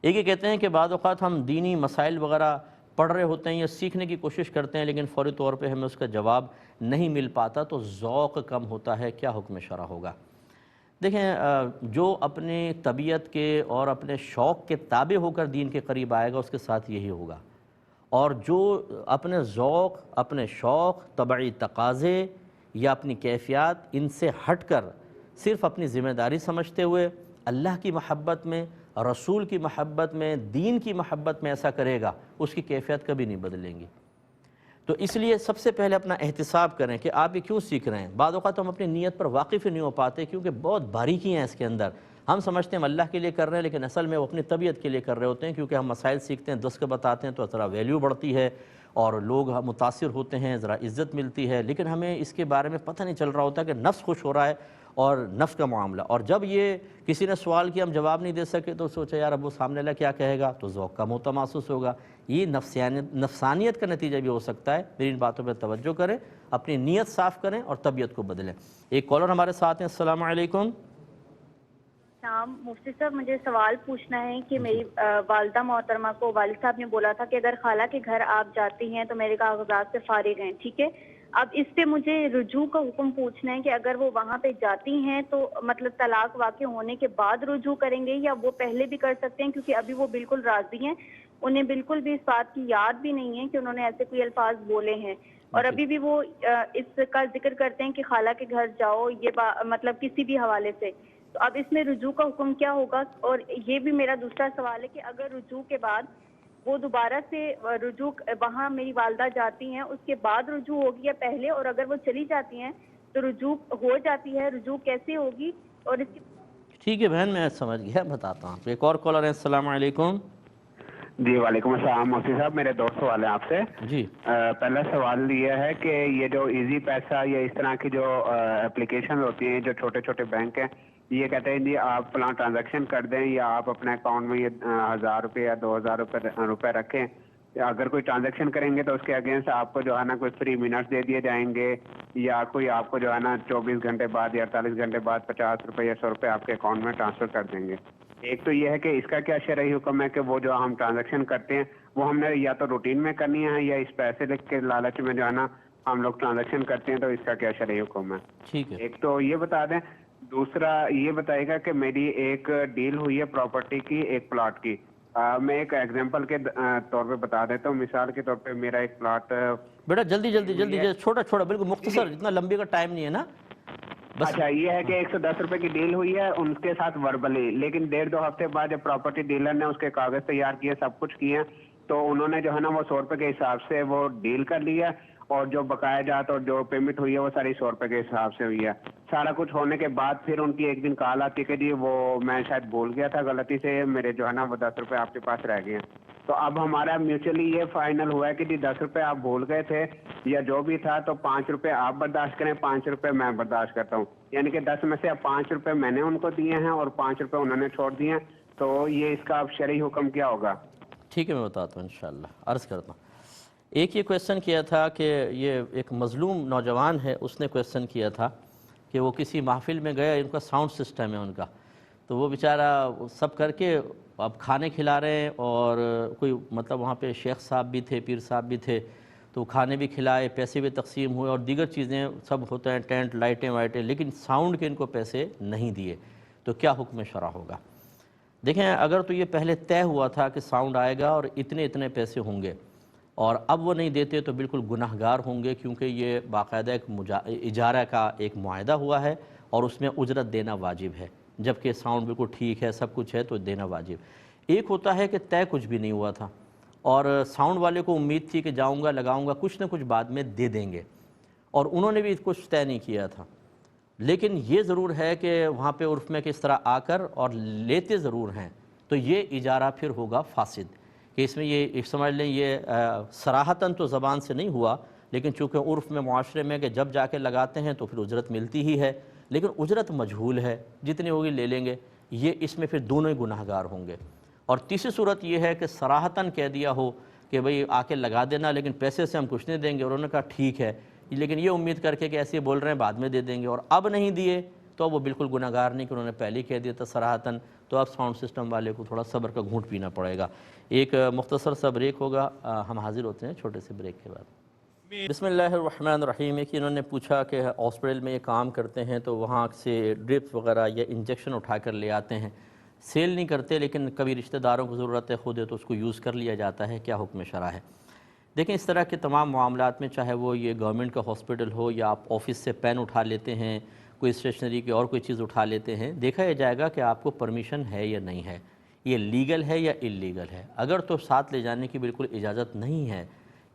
ایک یہ کہتے ہیں کہ بعض اوقات ہم دینی مسائل وغیرہ پڑھ رہے ہوتے ہیں یا سیکھنے کی کوشش کرتے ہیں، لیکن فوری طور پہ ہمیں اس کا جواب نہیں مل پاتا تو ذوق کم ہوتا ہے، کیا حکم شرع ہوگا؟ دیکھیں، جو اپنی طبیعت کے اور اپنے شوق کے تابع ہو کر دین کے قریب آئے گا اس کے ساتھ یہی ہوگا، اور جو اپنے ذوق، اپنے شوق، طبعی تقاضے یا اپنی کیفیات ان سے ہٹ کر صرف اپنی ذمہ داری سمجھتے ہوئے اللہ کی محبت میں، رسول کی محبت میں، دین کی محبت میں ایسا کرے گا، اس کی کیفیت کبھی نہیں بدلیں گی۔ تو اس لیے سب سے پہلے اپنا احتساب کریں کہ آپ یہ کیوں سیکھ رہے ہیں. بعض اوقات ہم اپنی نیت پر واقف ہی نہیں ہو پاتے کیونکہ بہت باریکیاں ہیں اس کے اندر. ہم سمجھتے ہیں ہم اللہ کے لیے کر رہے ہیں لیکن اصل میں وہ اپنی طبیعت کے لیے کر رہے ہوتے ہیں, کیونکہ ہم مسائل سیکھتے ہیں, دس کے بتاتے ہیں تو ذرا ویلیو بڑھتی ہے اور لوگ متاثر ہوتے ہیں, ذرا عزت ملتی ہے. لیکن ہمیں اس کے بارے میں پتہ نہیں چل رہا ہوتا کہ نفس خوش ہو رہا ہے اور نفس کا معاملہ. اور جب یہ کسی نے سوال کیا ہم جواب نہیں دے سکے تو سوچا یار اب وہ سامنے والا کیا کہے گا, تو ذوق کم ہوتا محسوس ہوگا. یہ نفسانیت کا نتیجہ بھی ہو سکتا ہے. میری ان باتوں پہ توجہ کریں, اپنی نیت صاف کریں اور طبیعت کو بدلیں. ایک کالر ہمارے ساتھ ہیں. السلام علیکم. مفتی صاحب, مجھے سوال پوچھنا ہے کہ میری والدہ محترمہ کو والد صاحب نے بولا تھا کہ اگر خالہ کے گھر آپ جاتی ہیں تو میرے کاغذات سے فارغ ہیں, ٹھیک ہے. اب اس پہ مجھے رجوع کا حکم پوچھنا ہے کہ اگر وہ وہاں پہ جاتی ہیں تو مطلب طلاق واقع ہونے کے بعد رجوع کریں گے یا وہ پہلے بھی کر سکتے ہیں, کیونکہ ابھی وہ بالکل راضی ہیں, انہیں بالکل بھی اس بات کی یاد بھی نہیں ہے کہ انہوں نے ایسے کوئی الفاظ بولے ہیں, اور ابھی بھی وہ اس کا ذکر کرتے ہیں کہ خالہ کے گھر جاؤ, یہ مطلب کسی بھی حوالے سے. تو اب اس میں رجوع کا حکم کیا ہوگا؟ اور یہ بھی میرا دوسرا سوال ہے کہ اگر رجوع کے بعد وہ دوبارہ سے رجوع وہاں میری والدہ جاتی ہیں, اس کے بعد رجوع ہوگی یا پہلے؟ اور اگر وہ چلی جاتی ہیں تو رجوع ہو جاتی ہے, رجوع کیسے ہوگی؟ اور اس کی ٹھیک ہے بہن, میں سمجھ گیا, بتاتا ہوں. ایک اور کالر ہے. السلام علیکم. جی وعلیکم السلام. مفتی صاحب میرے دو سوال ہیں آپ سے. جی. پہلا سوال یہ ہے کہ یہ جو ایزی پیسہ یا اس طرح کی جو اپلیکیشن ہوتی ہیں جو چھوٹے چھوٹے بینک ہیں, یہ کہتے ہیں جی آپ فلاں ٹرانزیکشن کر دیں یا آپ اپنے اکاؤنٹ میں یہ 1000 روپے یا 2000 روپے رکھیں, اگر کوئی ٹرانزیکشن کریں گے تو اس کے اگینسٹ آپ کو جو ہے نا کوئی فری منٹس دے دیے جائیں گے, یا کوئی آپ کو جو ہے نا 24 گھنٹے بعد یا 48 گھنٹے بعد 50 روپے یا 100 روپے آپ کے اکاؤنٹ میں ٹرانسفر کر دیں گے. ایک تو یہ ہے کہ اس کا کیا شرعی حکم ہے کہ وہ جو ہم ٹرانزیکشن کرتے ہیں وہ ہم نے یا تو روٹین میں کرنی ہے یا اس پیسے لکھ کے لالچ میں جو ہے نا ہم لوگ ٹرانزیکشن کرتے ہیں, تو اس کا کیا شرعی حکم ہے؟ ٹھیک ہے. ایک تو یہ بتا دیں. دوسرا یہ بتائے گا کہ میری ایک ڈیل ہوئی ہے پراپرٹی کی, ایک پلاٹ کی. میں ایک ایگزامپل کے طور پہ بتا دیتا ہوں. مثال کے طور پہ میرا ایک پلاٹ. بیٹا جلدی جلدی جلدی, چھوٹا چھوٹا, بالکل مختصر, اتنا لمبی کا ٹائم نہیں ہے نا. اچھا, یہ ہے کہ 110 روپے کی ڈیل ہوئی ہے ان کے ساتھ وربلی, لیکن 1.5-2 ہفتے بعد جب پراپرٹی ڈیلر نے اس کے کاغذ تیار کیے, سب کچھ کیے, تو انہوں نے جو ہے نا وہ 100 روپے کے حساب سے وہ ڈیل کر لیا, اور جو بقایا جات اور جو پیمنٹ ہوئی ہے وہ ساری 100 روپے کے حساب سے ہوئی ہے. سارا کچھ ہونے کے بعد پھر ان کی ایک دن کال آتی ہے کہ جی وہ میں شاید بھول گیا تھا غلطی سے, میرے جو ہے نا وہ 10 روپے آپ کے پاس رہ گئے ہیں. تو اب ہمارا میوچولی یہ فائنل ہوا ہے کہ جی 10 روپے آپ بھول گئے تھے یا جو بھی تھا, تو 5 روپے آپ برداشت کریں, 5 روپے میں برداشت کرتا ہوں. یعنی کہ 10 میں سے اب 5 روپے میں نے ان کو دیے ہیں اور 5 روپے انہوں نے چھوڑ دیے ہیں. تو یہ اس کا اب شرعی حکم کیا ہوگا؟ ٹھیک ہے, میں بتاتا ہوں انشاءاللہ, عرض کرتا ہوں. ایک یہ کویسچن کیا تھا کہ یہ ایک مظلوم نوجوان ہے, اس نے کویسچن کیا تھا کہ وہ کسی محفل میں گیا, ان کا ساؤنڈ سسٹم ہے ان کا, تو وہ بیچارہ سب کر کے اب کھانے کھلا رہے ہیں, اور کوئی مطلب وہاں پہ شیخ صاحب بھی تھے, پیر صاحب بھی تھے, تو کھانے بھی کھلائے, پیسے بھی تقسیم ہوئے اور دیگر چیزیں سب ہوتے ہیں, ٹینٹ لائٹیں وائٹیں, لیکن ساؤنڈ کے ان کو پیسے نہیں دیے. تو کیا حکم شرع ہوگا؟ دیکھیں, اگر تو یہ پہلے طے ہوا تھا کہ ساؤنڈ آئے گا اور اتنے اتنے پیسے ہوں گے, اور اب وہ نہیں دیتے تو بالکل گناہگار ہوں گے, کیونکہ یہ باقاعدہ ایک اجارہ کا ایک معاہدہ ہوا ہے اور اس میں اجرت دینا واجب ہے, جبکہ ساؤنڈ بالکل ٹھیک ہے, سب کچھ ہے, تو دینا واجب. ایک ہوتا ہے کہ طے کچھ بھی نہیں ہوا تھا اور ساؤنڈ والے کو امید تھی کہ جاؤں گا لگاؤں گا, کچھ نہ کچھ بعد میں دے دیں گے, اور انہوں نے بھی کچھ طے نہیں کیا تھا. لیکن یہ ضرور ہے کہ وہاں پہ عرف میں کس طرح آ کر اور لیتے ضرور ہیں, تو یہ اجارہ پھر ہوگا فاسد, کہ اس میں یہ سمجھ لیں یہ صراحتاً تو زبان سے نہیں ہوا, لیکن چونکہ عرف میں معاشرے میں کہ جب جا کے لگاتے ہیں تو پھر اجرت ملتی ہی ہے, لیکن اجرت مجہول ہے, جتنی ہوگی لے لیں گے, یہ اس میں پھر دونوں ہی گناہ گار ہوں گے. اور تیسری صورت یہ ہے کہ صراحتاً کہہ دیا ہو کہ بھئی آ کے لگا دینا, لیکن پیسے سے ہم کچھ نہیں دیں گے, اور انہوں نے کہا ٹھیک ہے, لیکن یہ امید کر کے کہ ایسے بول رہے ہیں بعد میں دے دیں گے, اور اب نہیں دیے تو وہ بالکل گناہ گار نہیں, کہ انہوں نے پہلے ہی کہہ دیا تھا صراحتاً. تو اب ساؤنڈ سسٹم والے کو تھوڑا صبر کا گھونٹ پینا پڑے گا. ایک مختصر سا بریک ہوگا, ہم حاضر ہوتے ہیں چھوٹے سے بریک کے بعد. بسم اللہ الرحمن الرحیم. ایک انہوں نے پوچھا کہ ہاسپٹل میں یہ کام کرتے ہیں تو وہاں سے ڈرپس وغیرہ یا انجیکشن اٹھا کر لے آتے ہیں, سیل نہیں کرتے, لیکن کبھی رشتہ داروں کو ضرورت ہے, خود ہے تو اس کو یوز کر لیا جاتا ہے, کیا حکم شرع ہے؟ دیکھیں, اس طرح کے تمام معاملات میں, چاہے وہ یہ گورنمنٹ کا ہاسپٹل ہو یا آپ آفس سے پین اٹھا لیتے ہیں, کوئی اسٹیشنری کی اور کوئی چیز اٹھا لیتے ہیں, دیکھا یہ جائے گا کہ آپ کو پرمیشن ہے یا نہیں ہے, یہ لیگل ہے یا اللیگل ہے. اگر تو ساتھ لے جانے کی بالکل اجازت نہیں ہے,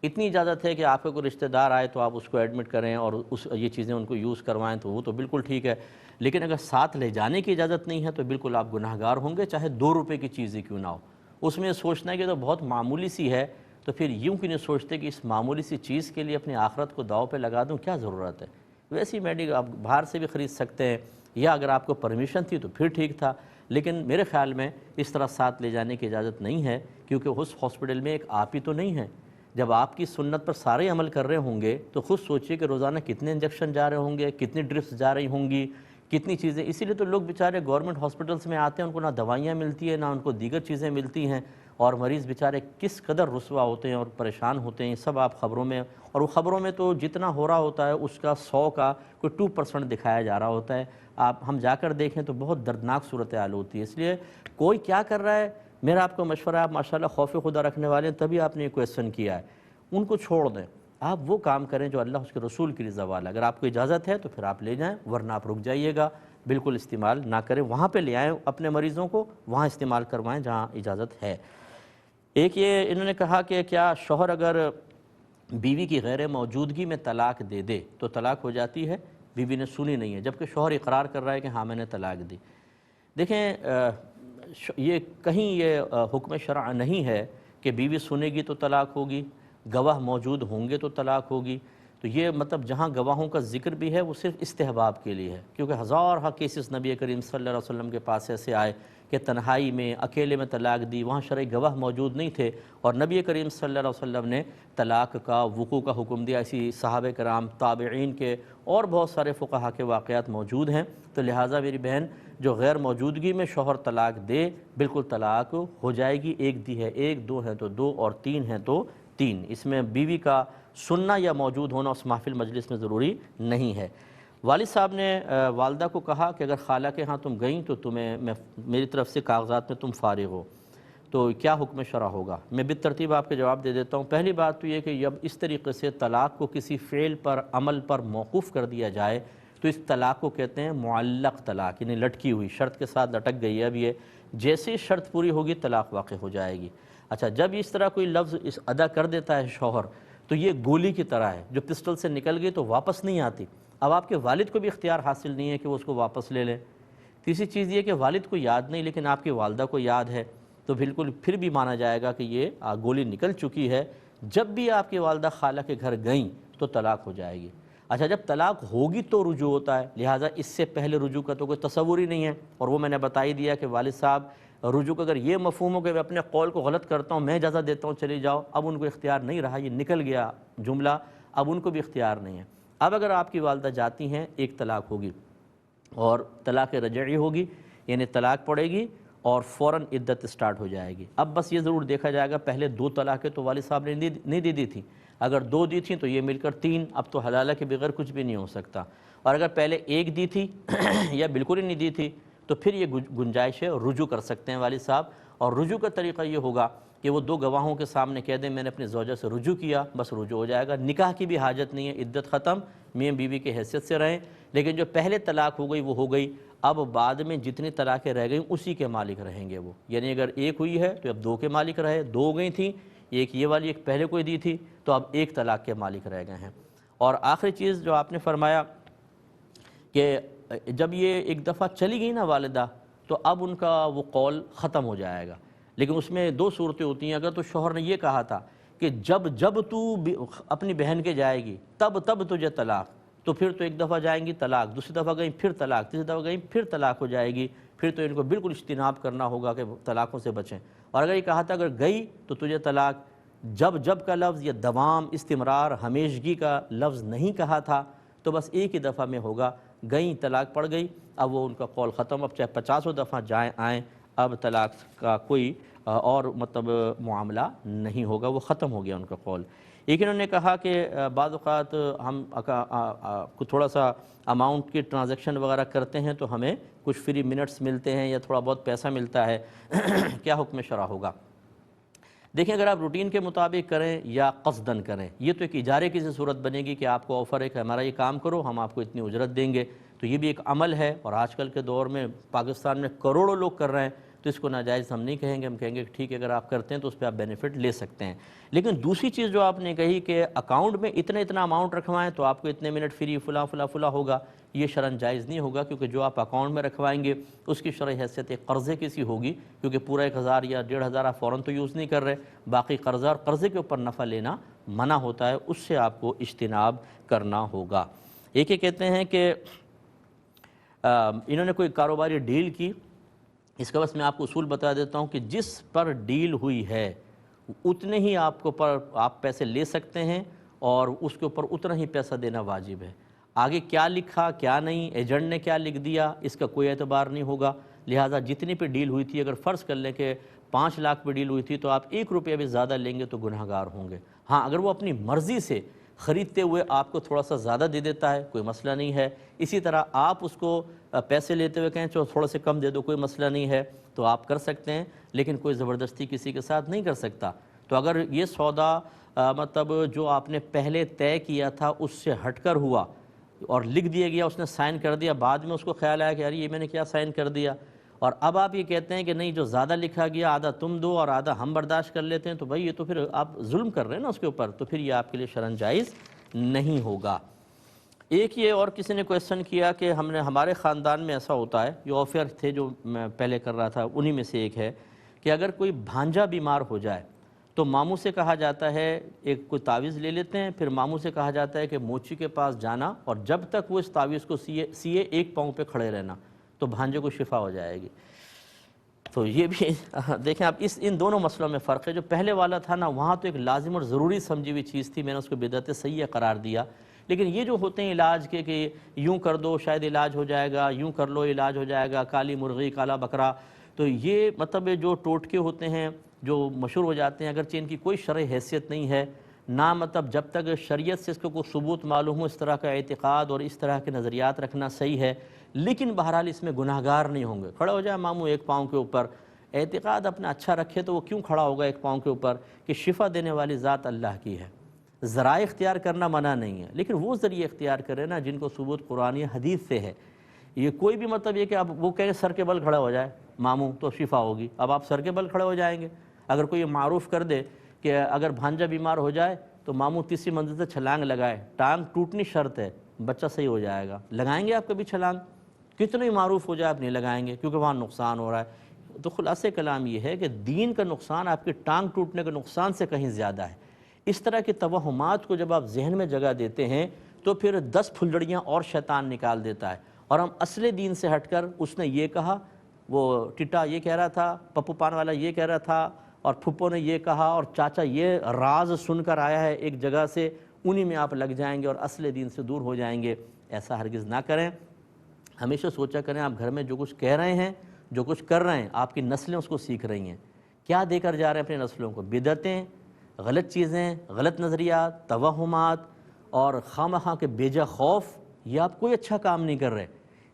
اتنی اجازت ہے کہ آپ کا کوئی رشتہ دار آئے تو آپ اس کو ایڈمٹ کریں اور یہ چیزیں ان کو یوز کروائیں تو وہ تو بالکل ٹھیک ہے، لیکن اگر ساتھ لے جانے کی اجازت نہیں ہے تو بالکل آپ گناہ گار ہوں گے، چاہے 2 روپے کی چیز ہی کیوں نہ ہو۔ اس میں سوچنا ہے کہ تو بہت معمولی سی ہے، تو پھر یوں کہ نہیں سوچتے کہ اس معمولی سی چیز کے لیے اپنی آخرت کو داؤ پہ لگا دوں، کیا ضرورت ہے؟ ویسی میڈیکل آپ باہر سے بھی خرید سکتے ہیں، یا اگر آپ کو پرمیشن تھی تو پھر ٹھیک تھا، لیکن میرے خیال میں اس طرح ساتھ لے جانے کی اجازت نہیں ہے، کیونکہ اس ہاسپٹل میں ایک آپ ہی تو نہیں ہے۔ جب آپ کی سنت پر سارے عمل کر رہے ہوں گے تو خود سوچئے کہ روزانہ کتنے انجیکشن جا رہے ہوں گے، کتنی ڈرپس جا رہی ہوں گی، کتنی چیزیں۔ اسی لیے تو لوگ بیچارے گورنمنٹ ہاسپٹلس میں آتے ہیں، ان کو نہ دوائیاں ملتی ہیں نہ ان کو دیگر چیزیں ملتی ہیں، اور مریض بیچارے کس قدر رسوا ہوتے ہیں اور پریشان ہوتے ہیں، سب آپ خبروں میں، اور وہ خبروں میں تو جتنا ہو رہا ہوتا ہے اس کا 100 کا کوئی 2% دکھایا جا رہا ہوتا ہے۔ ہم جا کر دیکھیں تو بہت دردناک صورتحال ہوتی ہے۔ اس لیے کوئی کیا کر رہا ہے، میرا آپ کو مشورہ ہے، آپ ماشاءاللہ خوف خدا رکھنے والے ہیں تبھی آپ نے یہ کویسچن کیا ہے، ان کو چھوڑ دیں، آپ وہ کام کریں جو اللہ اس کے رسول کی رضا والا۔ اگر آپ کو اجازت ہے تو پھر آپ لے جائیں، ورنہ آپ رک جائیے گا، بالکل استعمال نہ کریں، وہاں پہ لے آئیں اپنے مریضوں کو، وہاں استعمال کروائیں جہاں اجازت ہے۔ ایک یہ انہوں نے کہا کہ کیا شوہر اگر بیوی کی غیر موجودگی میں طلاق دے دے تو طلاق ہو جاتی ہے؟ بیوی نے سنی نہیں ہے جبکہ شوہر اقرار کر رہا ہے کہ ہاں میں نے طلاق دی۔ دیکھیں یہ کہیں یہ حکم شرع نہیں ہے کہ بیوی سنے گی تو طلاق ہوگی، گواہ موجود ہوں گے تو طلاق ہوگی، تو یہ مطلب جہاں گواہوں کا ذکر بھی ہے وہ صرف استحباب کے لیے ہے، کیونکہ ہزارہ کیسز نبی کریم صلی اللہ علیہ وسلم کے پاس ایسے آئے کہ تنہائی میں اکیلے میں طلاق دی، وہاں شرعی گواہ موجود نہیں تھے اور نبی کریم صلی اللہ علیہ وسلم نے طلاق کا وقوع کا حکم دیا۔ اسی صحابہ کرام، تابعین کے اور بہت سارے فقہا کے واقعات موجود ہیں، تو لہٰذا میری بہن جو غیر موجودگی میں شوہر طلاق دے بالکل طلاق ہو جائے گی، ایک دی ہے ایک، 2 ہیں تو 2 اور 3 ہیں تو 3، اس میں بیوی کا سننا یا موجود ہونا اس محفل مجلس میں ضروری نہیں ہے۔ والد صاحب نے والدہ کو کہا کہ اگر خالہ کے ہاں تم گئیں تو میری طرف سے کاغذات میں تم فارغ ہو، تو کیا حکم شرع ہوگا؟ میں بالترتیب آپ کے جواب دے دیتا ہوں۔ پہلی بات تو یہ کہ جب اس طریقے سے طلاق کو کسی فعل پر، عمل پر موقوف کر دیا جائے تو اس طلاق کو کہتے ہیں معلق طلاق، یعنی لٹکی ہوئی، شرط کے ساتھ لٹک گئی ہے، اب یہ جیسے شرط پوری ہوگی طلاق واقع ہو جائے گی۔ اچھا، جب اس طرح کوئی لفظ ادا کر دیتا ہے شوہر تو یہ گولی کی طرح ہے، جو پسٹل سے نکل گئی تو واپس نہیں آتی۔ اب آپ کے والد کو بھی اختیار حاصل نہیں ہے کہ وہ اس کو واپس لے لیں۔ تیسری چیز یہ کہ والد کو یاد نہیں لیکن آپ کی والدہ کو یاد ہے، تو بالکل پھر بھی مانا جائے گا کہ یہ گولی نکل چکی ہے۔ جب بھی آپ کی والدہ خالہ کے گھر گئیں تو طلاق ہو جائے گی۔ اچھا، جب طلاق ہوگی تو رجوع ہوتا ہے، لہٰذا اس سے پہلے رجوع کا تو کوئی تصور ہی نہیں ہے، اور وہ میں نے بتا ہی دیا کہ والد صاحب رجوع کا اگر یہ مفہوم ہو کہ میں اپنے قول کو غلط کرتا ہوں، میں اجازت دیتا ہوں چلی جاؤ، اب ان کو اختیار نہیں رہا، یہ نکل گیا جملہ، اب ان کو بھی اختیار نہیں ہے۔ اب اگر آپ کی والدہ جاتی ہیں، ایک طلاق ہوگی اور طلاق رجعی ہوگی، یعنی طلاق پڑے گی اور فوراً عدت سٹارٹ ہو جائے گی۔ اب بس یہ ضرور دیکھا جائے گا، پہلے 2 طلاقیں تو والد صاحب نے نہیں دی تھیں، اگر 2 دی تھیں تو یہ مل کر 3، اب تو حلالہ کے بغیر کچھ بھی نہیں ہو سکتا، اور اگر پہلے 1 دی تھی یا بالکل ہی نہیں دی تھی تو پھر یہ گنجائش ہے، رجوع کر سکتے ہیں والد صاحب، اور رجوع کا طریقہ یہ ہوگا کہ وہ 2 گواہوں کے سامنے کہہ دیں میں نے اپنی زوجہ سے رجوع کیا، بس رجوع ہو جائے گا، نکاح کی بھی حاجت نہیں ہے، عدت ختم، میاں بیوی کی حیثیت سے رہیں۔ لیکن جو پہلے طلاق ہو گئی وہ ہو گئی، اب بعد میں جتنی طلاقیں رہ گئیں اسی کے مالک رہیں گے وہ، یعنی اگر 1 ہوئی ہے تو اب 2 کے مالک رہے، 2 ہو گئی تھیں، ایک یہ والی ایک پہلے کوئی دی تھی تو اب 1 طلاق کے مالک رہ گئے ہیں۔ اور آخری چیز جو آپ نے فرمایا کہ جب یہ ایک دفعہ چلی گئی نا والدہ تو اب ان کا وہ قول ختم ہو جائے گا، لیکن اس میں 2 صورتیں ہوتی ہیں۔ اگر تو شوہر نے یہ کہا تھا کہ جب تو اپنی بہن کے جائے گی تب تجھے طلاق، تو پھر تو 1 دفعہ جائیں گی طلاق، دوسری دفعہ گئیں پھر طلاق، تیسری دفعہ گئیں پھر طلاق ہو جائے گی، پھر تو ان کو بالکل اجتناب کرنا ہوگا کہ طلاقوں سے بچیں۔ اور اگر یہ کہا تھا اگر گئی تو تجھے طلاق، جب کا لفظ یا دوام، استمرار، ہمیشگی کا لفظ نہیں کہا تھا تو بس 1 ہی دفعہ میں ہوگا، گئیں طلاق پڑ گئی، اب وہ ان کا قول ختم، اب چاہے 50 دفعہ جائیں آئیں، اب طلاق کا کوئی اور مطلب معاملہ نہیں ہوگا، وہ ختم ہو گیا ان کا قول۔ ایک انہوں نے کہا کہ بعض اوقات ہم تھوڑا سا اماؤنٹ کی ٹرانزیکشن وغیرہ کرتے ہیں تو ہمیں کچھ فری منٹس ملتے ہیں یا تھوڑا بہت پیسہ ملتا ہے، کیا حکم شرع ہوگا؟ دیکھیں، اگر آپ روٹین کے مطابق کریں یا قصدن کریں، یہ تو ایک اجارے کی صورت بنے گی کہ آپ کو آفر ہے کہ ہمارا یہ کام کرو، ہم آپ کو اتنی اجرت دیں گے، تو یہ بھی ایک عمل ہے، اور آج کل کے دور میں پاکستان میں کروڑوں لوگ کر رہے ہیں، تو اس کو ناجائز ہم نہیں کہیں گے، ہم کہیں گے کہ ٹھیک ہے اگر آپ کرتے ہیں تو اس پہ آپ بینیفٹ لے سکتے ہیں۔ لیکن دوسری چیز جو آپ نے کہی کہ اکاؤنٹ میں اتنا اماؤنٹ رکھوائیں تو آپ کو اتنے منٹ فری فلاں ہوگا، یہ شرعاً جائز نہیں ہوگا، کیونکہ جو آپ اکاؤنٹ میں رکھوائیں گے اس کی شرعی حیثیت ایک قرضے کی سی ہوگی، کیونکہ پورا 1000 یا 1500 آپ فوراً تو یوز نہیں کر رہے، باقی قرضہ اور قرضے کے اوپر نفع لینا منع ہوتا ہے، اس سے آپ کو اجتناب کرنا ہوگا۔ ایک یہ کہتے ہیں کہ انہوں نے کوئی کاروباری ڈیل کی، اس کا بس میں آپ کو اصول بتا دیتا ہوں کہ جس پر ڈیل ہوئی ہے اتنے ہی آپ پیسے لے سکتے ہیں اور اس کے اوپر اتنا ہی پیسہ دینا واجب ہے۔ آگے کیا لکھا کیا نہیں، ایجنٹ نے کیا لکھ دیا، اس کا کوئی اعتبار نہیں ہوگا۔ لہٰذا جتنی پہ ڈیل ہوئی تھی، اگر فرض کر لیں کہ 5 لاکھ پہ ڈیل ہوئی تھی تو آپ 1 روپیہ بھی زیادہ لیں گے تو گناہ گار ہوں گے۔ ہاں اگر وہ اپنی مرضی سے خریدتے ہوئے آپ کو تھوڑا سا زیادہ دے دیتا ہے کوئی مسئلہ نہیں ہے، اسی طرح آپ اس کو پیسے لیتے ہوئے کہیں چلو تھوڑا سے کم دے دو کوئی مسئلہ نہیں ہے تو آپ کر سکتے ہیں، لیکن کوئی زبردستی کسی کے ساتھ نہیں کر سکتا۔ تو اگر یہ سودا مطلب جو آپ نے پہلے طے کیا تھا اس سے ہٹ کر ہوا اور لکھ دیا گیا، اس نے سائن کر دیا، بعد میں اس کو خیال آیا کہ یار یہ میں نے کیا سائن کر دیا، اور اب آپ یہ کہتے ہیں کہ نہیں جو زیادہ لکھا گیا آدھا تم دو اور آدھا ہم برداشت کر لیتے ہیں، تو بھائی یہ تو پھر آپ ظلم کر رہے ہیں نا اس کے اوپر، تو پھر یہ آپ کے لیے شرعاً جائز نہیں ہوگا۔ ایک یہ اور کسی نے کویسچن کیا کہ ہمارے خاندان میں ایسا ہوتا ہے، جو آفر تھے جو میں پہلے کر رہا تھا انہی میں سے ایک ہے کہ اگر کوئی بھانجا بیمار ہو جائے تو ماموں سے کہا جاتا ہے ایک کوئی تعویذ لے لیتے ہیں، پھر ماموں سے کہا جاتا ہے کہ موچی کے پاس جانا اور جب تک وہ اس تعویذ کو سیے 1 پاؤں پہ کھڑے رہنا تو بھانجے کو شفا ہو جائے گی۔ تو یہ بھی دیکھیں اب ان دونوں مسئلوں میں فرق ہے۔ جو پہلے والا تھا نا وہاں تو ایک لازم اور ضروری سمجھی ہوئی چیز تھی، میں نے اس کو بدعت سیئہ قرار دیا، لیکن یہ جو ہوتے ہیں علاج کے کہ یوں کر دو شاید علاج ہو جائے گا، یوں کر لو علاج ہو جائے گا، کالی مرغی کالا بکرا، تو یہ مطلب جو ٹوٹکے ہوتے ہیں جو مشہور ہو جاتے ہیں، اگرچہ ان کی کوئی شرعی حیثیت نہیں ہے نہ، مطلب جب تک شریعت سے اس کو کوئی ثبوت معلوم ہو اس طرح کا اعتقاد اور اس طرح کے نظریات رکھنا صحیح ہے، لیکن بہرحال اس میں گناہ گار نہیں ہوں گے۔ کھڑا ہو جائے ماموں 1 پاؤں کے اوپر، اعتقاد اپنا اچھا رکھے تو وہ کیوں کھڑا ہوگا 1 پاؤں کے اوپر کہ شفا دینے والی ذات اللہ کی ہے۔ ذرائع اختیار کرنا منع نہیں ہے، لیکن وہ ذریعے اختیار کرے نا جن کو ثبوت قرآن یا حدیث سے ہے۔ یہ کوئی بھی مطلب یہ کہ اب وہ کہے سر کے بل کھڑا ہو جائے ماموں تو شفا ہوگی، اب آپ سر کے بل کھڑے ہو جائیں گے۔ اگر کوئی یہ معروف کر دے کہ اگر بھانجا بیمار ہو جائے تو ماموں تیسری منزل سے چھلانگ لگائے، ٹانگ ٹوٹنی شرط ہے، بچہ صحیح ہو جائے گا، لگائیں گے آپ کبھی چھلانگ؟ کتنے معروف ہو جائے آپ نہیں لگائیں گے کیونکہ وہاں نقصان ہو رہا ہے۔ تو خلاصہ کلام یہ ہے کہ دین کا نقصان آپ کی ٹانگ ٹوٹنے کے نقصان سے کہیں زیادہ ہے۔ اس طرح کے توہمات کو جب آپ ذہن میں جگہ دیتے ہیں تو پھر 10 پھلڑیاں اور شیطان نکال دیتا ہے، اور ہم اصل دین سے ہٹ کر اس نے یہ کہا، وہ ٹٹا یہ کہہ رہا تھا، پپو پان والا یہ کہہ رہا تھا، اور پھپھو نے یہ کہا، اور چاچا یہ راز سن کر آیا ہے ایک جگہ سے، انہی میں آپ لگ جائیں گے اور اصل دین سے دور ہو جائیں گے۔ ایسا ہرگز نہ کریں، ہمیشہ سوچا کریں آپ گھر میں جو کچھ کہہ رہے ہیں جو کچھ کر رہے ہیں آپ کی نسلیں اس کو سیکھ رہی ہیں، کیا دے کر جا رہے ہیں اپنی نسلوں کو؟ بدعتیں، غلط چیزیں، غلط نظریات، توہمات اور خواہ کے بیجا خوف، یہ آپ کوئی اچھا کام نہیں کر رہے۔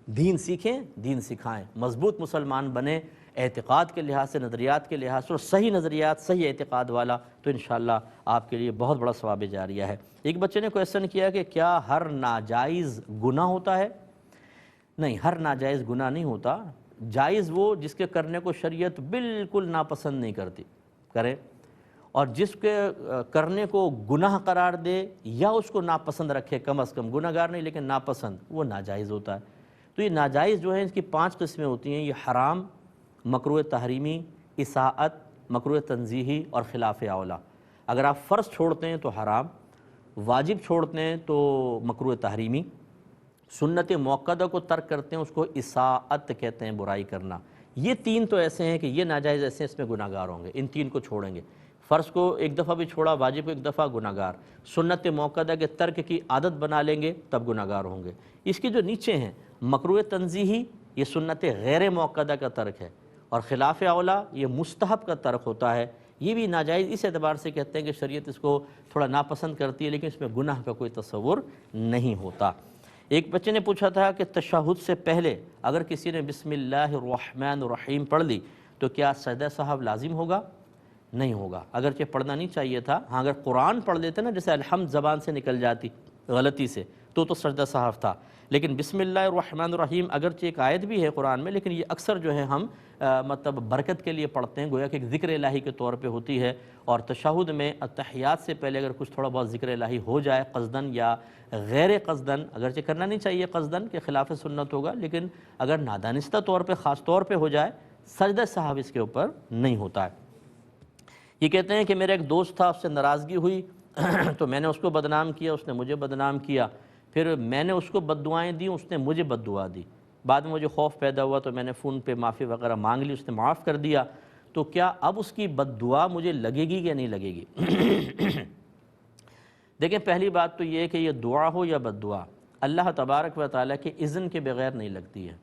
دین سیکھیں، دین سکھائیں، مضبوط مسلمان بنیں، اعتقاد کے لحاظ سے، نظریات کے لحاظ سے، اور صحیح نظریات صحیح اعتقاد والا، تو انشاءاللہ آپ کے لیے بہت بڑا ثواب جاریہ ہے۔ ایک بچے نے کویسچن کیا کہ کیا ہر ناجائز گناہ ہوتا ہے؟ نہیں، ہر ناجائز گناہ نہیں ہوتا، جائز وہ جس کے کرنے کو شریعت بالکل ناپسند نہیں کرتی کرے، اور جس کے کرنے کو گناہ قرار دے یا اس کو ناپسند رکھے، کم از کم گناہ گار نہیں لیکن ناپسند، وہ ناجائز ہوتا ہے۔ تو یہ ناجائز جو ہے اس کی 5 قسمیں ہوتی ہیں، یہ حرام، مکروہ تحریمی، اساءت، مکروہ تنزیہی اور خلاف اولا۔ اگر آپ فرض چھوڑتے ہیں تو حرام، واجب چھوڑتے ہیں تو مکروہ تحریمی، سنت موقدہ کو ترک کرتے ہیں اس کو اساءت کہتے ہیں، برائی کرنا۔ یہ 3 تو ایسے ہیں کہ یہ ناجائز ایسے ہیں، اس میں گناہ گار ہوں گے، ان 3 کو چھوڑیں گے۔ فرض کو ایک دفعہ بھی چھوڑا، واجب کو ایک دفعہ، گناہ گار۔ سنت موقدہ کے ترک کی عادت بنا لیں گے تب گناہ گار ہوں گے۔ اس کے جو نیچے ہیں مکروہ تنزیہی، یہ سنت غیر موقدہ کا ترک ہے، اور خلاف اولا یہ مستحب کا ترک ہوتا ہے۔ یہ بھی ناجائز اس اعتبار سے کہتے ہیں کہ شریعت اس کو تھوڑا ناپسند کرتی ہے، لیکن اس میں گناہ کا کوئی تصور نہیں ہوتا۔ ایک بچے نے پوچھا تھا کہ تشہد سے پہلے اگر کسی نے بسم اللہ الرحمن الرحیم پڑھ لی تو کیا سجدہ صاحب لازم ہوگا؟ نہیں ہوگا، اگرچہ پڑھنا نہیں چاہیے تھا۔ ہاں اگر قرآن پڑھ لیتے نا، جیسے الحمد زبان سے نکل جاتی غلطی سے تو سجدہ سہو تھا. لیکن بسم اللہ الرحمن الرحیم اگرچہ ایک آیت بھی ہے قرآن میں، لیکن یہ اکثر جو ہے ہم مطلب برکت کے لیے پڑھتے ہیں، گویا کہ ایک ذکر الہی کے طور پہ ہوتی ہے. اور تشہد میں اتحیات سے پہلے اگر کچھ تھوڑا بہت ذکر الہی ہو جائے قصدن یا غیر قصدن، اگرچہ کرنا نہیں چاہیے قصدن کے خلاف سنت ہوگا، لیکن اگر نادانستہ طور پہ خاص طور پہ ہو جائے سجدہ سہو اس کے اوپر نہیں ہوتا ہے. یہ کہتے ہیں کہ میرا ایک دوست تھا، اس سے ناراضگی ہوئی تو میں نے اس کو بدنام کیا، اس نے مجھے بدنام کیا، پھر میں نے اس کو بد دعائیں دیں، اس نے مجھے بد دعا دی. بعد میں مجھے خوف پیدا ہوا تو میں نے فون پہ معافی وغیرہ مانگ لی، اس نے معاف کر دیا. تو کیا اب اس کی بد دعا مجھے لگے گی یا نہیں لگے گی؟ دیکھیں پہلی بات تو یہ ہے کہ یہ دعا ہو یا بد دعا اللہ تبارک و تعالیٰ کے اذن کے بغیر نہیں لگتی ہے.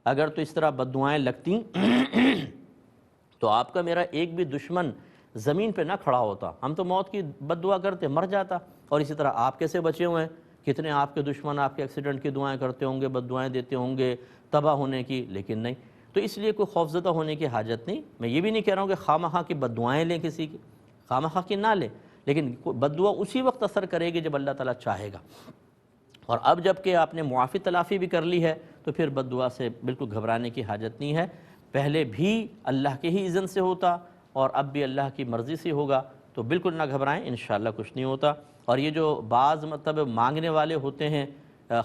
اگر تو اس طرح بد دعائیں لگتیں تو آپ کا میرا ایک بھی دشمن زمین پہ نہ کھڑا ہوتا، ہم تو موت کی بد دعا کرتے مر جاتا. اور اسی طرح آپ کیسے بچے ہوئے ہیں؟ کتنے آپ کے دشمن آپ کے ایکسیڈنٹ کی دعائیں کرتے ہوں گے، بد دعائیں دیتے ہوں گے تباہ ہونے کی، لیکن نہیں. تو اس لیے کوئی خوفزدہ ہونے کی حاجت نہیں. میں یہ بھی نہیں کہہ رہا ہوں کہ خواہ کی بد دعائیں لیں کسی کی، خواہ کی نہ لیں، لیکن بد دعا اسی وقت اثر کرے گی جب اللہ تعالیٰ چاہے گا. اور اب جب کہ آپ نے معافی تلافی بھی کر لی ہے تو پھر بد دعا سے بالکل گھبرانے کی حاجت نہیں ہے. پہلے بھی اللہ کے ہی اذن سے ہوتا اور اب بھی اللہ کی مرضی سے ہوگا، تو بالکل نہ گھبرائیں، انشاءاللہ کچھ نہیں ہوتا. اور یہ جو بعض مطلب مانگنے والے ہوتے ہیں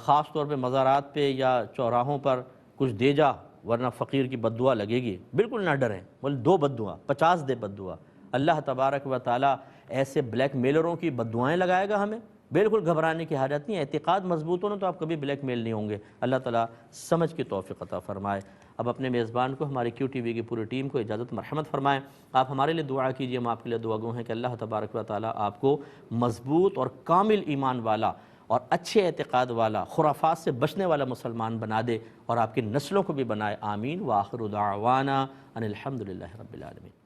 خاص طور پہ مزارات پہ یا چوراہوں پر کچھ دے جا ورنہ فقیر کی بد دعا لگے گی، بالکل نہ ڈریں. بولے 2 بد دعا 50 دے بد دعا. اللہ تبارک و تعالیٰ ایسے بلیک میلروں کی بد دعائیں لگائے گا ہمیں، بالکل گھبرانے کی حاجت نہیں. اعتقاد مضبوط ہو نا تو آپ کبھی بلیک میل نہیں ہوں گے. اللہ تعالیٰ سمجھ کی توفیق عطا فرمائے. اب اپنے میزبان کو، ہماری کیو ٹی وی کی پوری ٹیم کو اجازت مرحمت فرمائیں. آپ ہمارے لیے دعا کیجئے، ہم آپ کے لیے دعا گو ہیں کہ اللہ تبارک و تعالیٰ آپ کو مضبوط اور کامل ایمان والا اور اچھے اعتقاد والا، خرافات سے بچنے والا مسلمان بنا دے اور آپ کی نسلوں کو بھی بنائے. آمین. وآخر دعوانا ان الحمدللہ رب العالمین.